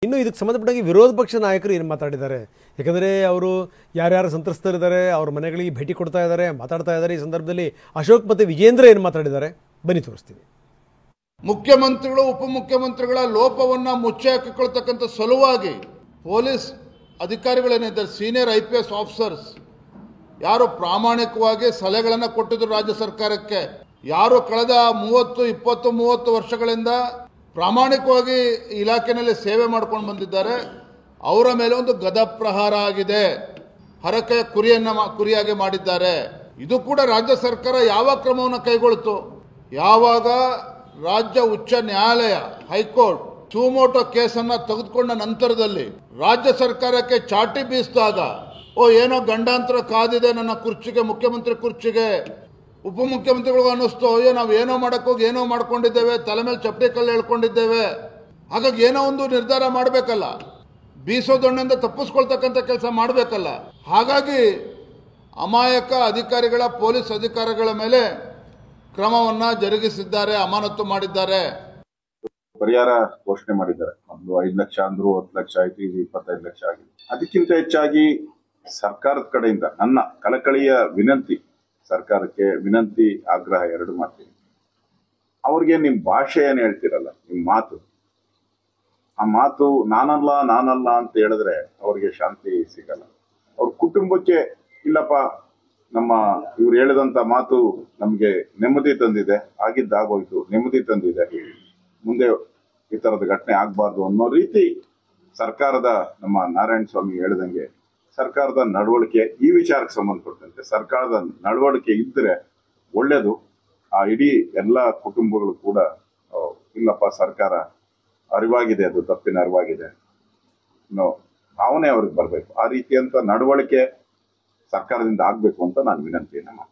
ಇನ್ನು ಇದಕ್ಕೆ ಸಂಬಂಧಪಟ್ಟಾಗಿ ವಿರೋಧ ಪಕ್ಷ ನಾಯಕರು ಏನು ಮಾತಾಡಿದ್ದಾರೆ? ಯಾಕಂದರೆ ಅವರು ಯಾರ್ಯಾರು ಸಂತ್ರಸ್ತರಿದ್ದಾರೆ ಅವ್ರ ಮನೆಗಳಿಗೆ ಭೇಟಿ ಕೊಡ್ತಾ ಇದ್ದಾರೆ, ಮಾತಾಡ್ತಾ ಇದ್ದಾರೆ. ಈ ಸಂದರ್ಭದಲ್ಲಿ ಅಶೋಕ್ ಮತ್ತು ವಿಜೇಂದ್ರ ಏನು ಮಾತಾಡಿದ್ದಾರೆ ಬನ್ನಿ ತೋರಿಸ್ತೀವಿ. ಮುಖ್ಯಮಂತ್ರಿಗಳು ಉಪಮುಖ್ಯಮಂತ್ರಿಗಳ ಲೋಪವನ್ನು ಮುಚ್ಚಿ ಹಾಕಿಕೊಳ್ತಕ್ಕಂಥ ಸಲುವಾಗಿ ಪೊಲೀಸ್ ಅಧಿಕಾರಿಗಳೇನಿದ್ದಾರೆ, ಸೀನಿಯರ್ IPS ಆಫೀಸರ್ಸ್ ಯಾರು ಪ್ರಾಮಾಣಿಕವಾಗಿ ಸಲಹೆಗಳನ್ನು ಕೊಟ್ಟಿದ್ರು ರಾಜ್ಯ ಸರ್ಕಾರಕ್ಕೆ, ಯಾರು ಕಳೆದ 30 ವರ್ಷಗಳಿಂದ ಪ್ರಾಮಾಣಿಕವಾಗಿ ಇಲಾಖೆಯಲ್ಲಿ ಸೇವೆ ಮಾಡ್ಕೊಂಡು ಬಂದಿದ್ದಾರೆ, ಅವರ ಮೇಲೆ ಒಂದು ಗದಪ್ರಹಾರ ಆಗಿದೆ, ಹರಕೆಯ ಕುರಿಯಾಗಿ ಮಾಡಿದ್ದಾರೆ. ಇದು ಕೂಡ ರಾಜ್ಯ ಸರ್ಕಾರ ಯಾವ ಕ್ರಮವನ್ನು ಕೈಗೊಳ್ತು? ಯಾವಾಗ ರಾಜ್ಯ ಉಚ್ಚ ನ್ಯಾಯಾಲಯ ಹೈಕೋರ್ಟ್ ಸುಮೋಟೋ ಕೇಸನ್ನು ತೆಗೆದುಕೊಂಡ ನಂತರದಲ್ಲಿ ರಾಜ್ಯ ಸರ್ಕಾರಕ್ಕೆ ಚಾಟಿ ಬೀಸಿದಾಗ, ಏನೋ ಗಂಡಾಂತರ ಕಾದಿದೆ ನನ್ನ ಕುರ್ಚಿಗೆ, ಮುಖ್ಯಮಂತ್ರಿ ಕುರ್ಚಿಗೆ, ಉಪಮುಖ್ಯಮಂತ್ರಿಗಳಿಗೂ ಅನ್ನಿಸ್ತು ನಾವು ಏನೋ ಮಾಡೋಕ್ಕೋಗಿ ಏನೋ ಮಾಡ್ಕೊಂಡಿದ್ದೇವೆ, ತಲೆ ಮೇಲೆ ಚಪ್ಪಡಿ ಕಲ್ಲು ಹೇಳ್ಕೊಂಡಿದ್ದೇವೆ. ಹಾಗಾಗಿ ಏನೋ ಒಂದು ನಿರ್ಧಾರ ಮಾಡಬೇಕಲ್ಲ, ಬೀಸೋದೊಣ್ಣೆಂದ ತಪ್ಪಿಸ್ಕೊಳ್ತಕ್ಕಂಥ ಕೆಲಸ ಮಾಡಬೇಕಲ್ಲ. ಹಾಗಾಗಿ ಅಮಾಯಕ ಅಧಿಕಾರಿಗಳ, ಪೊಲೀಸ್ ಅಧಿಕಾರಿಗಳ ಮೇಲೆ ಕ್ರಮವನ್ನ ಜರುಗಿಸಿದ್ದಾರೆ, ಅಮಾನತು ಮಾಡಿದ್ದಾರೆ. ಪರಿಹಾರ ಘೋಷಣೆ ಮಾಡಿದ್ದಾರೆ. ಒಂದು 5 ಲಕ್ಷ ಅಂದ್ರು 10 ಲಕ್ಷ ಆಯ್ತು, ಇದು 25 ಲಕ್ಷ ಆಗಿದೆ. ಅದಕ್ಕಿಂತ ಹೆಚ್ಚಾಗಿ ಸರ್ಕಾರದ ಕಡೆಯಿಂದ ನನ್ನ ಕಳಕಳಿಯ ವಿನಂತಿ, ಸರ್ಕಾರಕ್ಕೆ ವಿನಂತಿ, ಆಗ್ರಹ ಎರಡು ಮಾಡ್ತೀನಿ. ಅವ್ರಿಗೆ ನಿಮ್ ಭಾಷೆ ಏನ್ ಹೇಳ್ತಿರಲ್ಲ, ನಿಮ್ ಮಾತು, ಆ ಮಾತು ನಾನಲ್ಲ ಅಂತ ಹೇಳಿದ್ರೆ ಅವ್ರಿಗೆ ಶಾಂತಿ ಸಿಗಲ್ಲ. ಅವ್ರ ಕುಟುಂಬಕ್ಕೆ ಇಲ್ಲಪ್ಪ ನಮ್ಮ ಇವ್ರು ಹೇಳಿದಂತ ಮಾತು ನಮ್ಗೆ ನೆಮ್ಮದಿ ತಂದಿದೆ, ಆಗಿದ್ದಾಗೋಯ್ತು, ನೆಮ್ಮದಿ ತಂದಿದೆ, ಮುಂದೆ ಈ ತರದ ಘಟನೆ ಆಗ್ಬಾರ್ದು ಅನ್ನೋ ರೀತಿ ಸರ್ಕಾರದ, ನಮ್ಮ ನಾರಾಯಣ ಸ್ವಾಮಿ ಹೇಳಿದಂಗೆ ಸರ್ಕಾರದ ನಡವಳಿಕೆ, ಈ ವಿಚಾರಕ್ಕೆ ಸಂಬಂಧಪಟ್ಟಂತೆ ಸರ್ಕಾರದ ನಡವಳಿಕೆ ಇದ್ರೆ ಒಳ್ಳೇದು. ಆ ಇಡೀ ಎಲ್ಲ ಕುಟುಂಬಗಳು ಕೂಡ ಇಲ್ಲಪ್ಪ ಸರ್ಕಾರ ಅರಿವಾಗಿದೆ, ಅದು ತಪ್ಪಿನ ಅರಿವಾಗಿದೆ ಅನ್ನೋ ಭಾವನೆ ಅವ್ರಿಗೆ ಬರ್ಬೇಕು. ಆ ರೀತಿಯಂತ ನಡವಳಿಕೆ ಸರ್ಕಾರದಿಂದ ಆಗ್ಬೇಕು ಅಂತ ನಾನು ವಿನಂತಿಯನ್ನ ಮಾಡ್ತೀನಿ.